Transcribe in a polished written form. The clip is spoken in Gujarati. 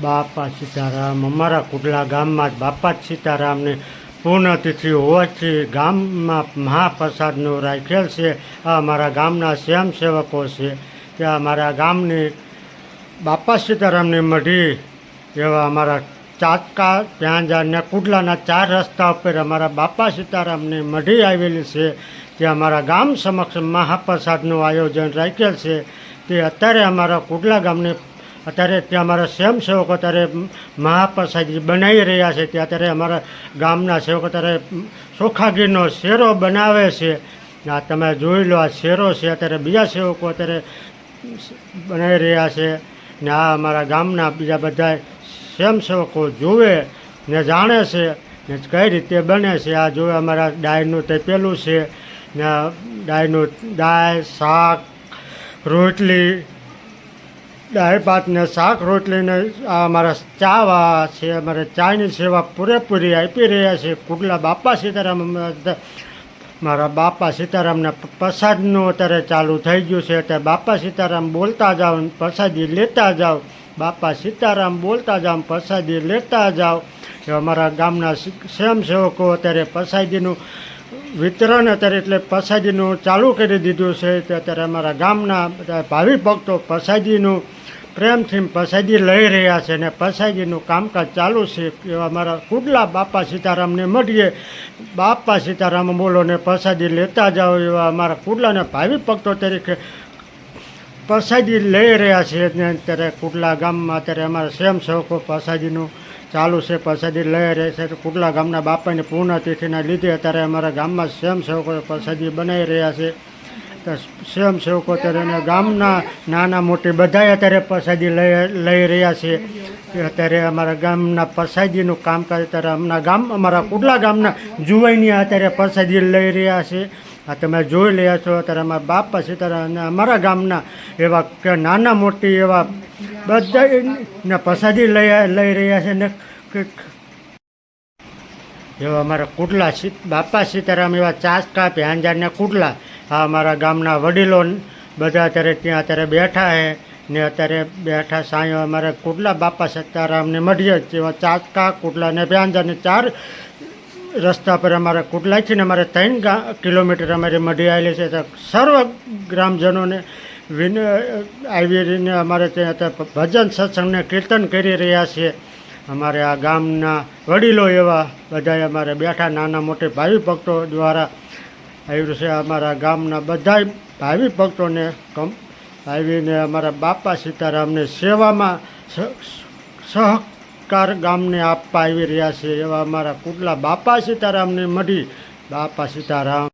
બાપા સીતારામ અમારા કુડલા ગામમાં જ બાપા સીતારામની પૂર્ણતિથિ હોવાથી ગામમાં મહાપ્રસાદનું રાખેલ છે. આ અમારા ગામના સ્વયંસેવકો છે. ત્યાં અમારા ગામની બાપા સીતારામની મઢી એવા અમારા ચાચકા પ્યાંજા ને કુડલાના 4 રસ્તા ઉપર અમારા બાપા સીતારામની મઢી આવેલી છે. ત્યાં અમારા ગામ સમક્ષ મહાપ્રસાદનું આયોજન રાખેલ છે. તે અત્યારે અમારા કુડલા ગામની અત્યારે ત્યાં અમારા સ્વયંસેવકો અત્યારે મહાપ્રસાદી બનાવી રહ્યા છે. ત્યાં અત્યારે અમારા ગામના સેવકો અત્યારે ચોખા ઘીનો શેરો બનાવે છે. આ તમે જોઈ લો, આ શેરો છે. અત્યારે બીજા સેવકો અત્યારે બનાવી રહ્યા છે ને આ અમારા ગામના બીજા બધા સ્વયંસેવકો જુએ ને જાણે છે ને કઈ રીતે બને છે. આ જોવે અમારા ડાયનું તપેલું છે ને ડાયનું દાળ શાક રોટલી દાળ ભાત ને શાક રોટલીને આ અમારા ચાવા છે. અમારે ચાની સેવા પૂરેપૂરી આપી રહ્યા છે. કુડલા બાપા સીતારામ મારા બાપા સીતારામના પ્રસાદનું અત્યારે ચાલુ થઈ ગયું છે. અત્યારે બાપા સીતારામ બોલતા જાઓ, પ્રસાદી લેતા જાઓ. બાપા સીતારામ બોલતા જાઓ, પ્રસાદી લેતા જાઓ. એ અમારા ગામના સ્વયંસેવકો અત્યારે પ્રસાદીનું વિતરણ અત્યારે એટલે પ્રસાદીનું ચાલુ કરી દીધું છે. અત્યારે અમારા ગામના બધા ભાવિ ભક્તો પ્રસાદીનું પ્રેમથી પ્રસાદી લઈ રહ્યા છે ને પ્રસાદીનું કામકાજ ચાલુ છે. એવા અમારા કુડલા બાપા સીતારામને મળીએ, બાપા સીતારામ બોલો ને પ્રસાદી લેતા જાઓ. એવા અમારા કુડલાના ભાવિ ભક્તો તરીકે પ્રસાદી લઈ રહ્યા છે. ને અત્યારે કુડલા ગામમાં અત્યારે અમારા સ્વયંસેવકો પ્રસાદીનું ચાલુ છે, પ્રસાદી લઈ રહ્યા છે. કુડલા ગામના બાપાની પૂર્ણતિથિના લીધે અત્યારે અમારા ગામમાં સ્વયંસેવકો પ્રસાદી બનાવી રહ્યા છે. સ્વયંસેવકો અત્યારે ગામના નાના મોટી બધાય અત્યારે પ્રસાદી લઈ રહ્યા છે. અત્યારે અમારા ગામના પ્રસાદીનું કામકાજ અત્યારે અમારા કુડલા ગામના જુવાઈની અત્યારે પ્રસાદી લઈ રહ્યા છે. આ તમે જોઈ રહ્યા છો. અત્યારે અમારા બાપા સીતારામ અમારા ગામના એવા કે નાના મોટી એવા બધાને પ્રસાદી લઈ રહ્યા છે ને એવા અમારા કુડલા બાપા સીતારામ એવા ચાચકા પ્યાંજા ને કુડલા આ અમારા ગામના વડીલો બધા અત્યારે ત્યાં અત્યારે બેઠા છે ને અત્યારે બેઠા સાંયો અમારે કુડલા બાપા સીતારામને મળીએ. એવા ચાચકા કુડલા ને પ્યાંજા ને 4 રસ્તા પર અમારા કુડલાથી ને અમારે 3 કિલોમીટર અમારી મઢી આવેલી છે. તો સર્વ ગ્રામજનોને આવીને અમારે ત્યાં ભજન સત્સંગને કીર્તન કરી રહ્યા છે. અમારે આ ગામના વડીલો એવા બધા અમારે બેઠા નાના મોટી ભાવિ ભક્તો દ્વારા આવ્યું છે. અમારા ગામના બધા ભાવિ ભક્તોને આવીને અમારા બાપા સીતારામને સેવામાં સહકાર ગામને આપવા આવી રહ્યા છે. એવા અમારા કુડલા બાપા સીતારામની મઢી. બાપા સીતારામ.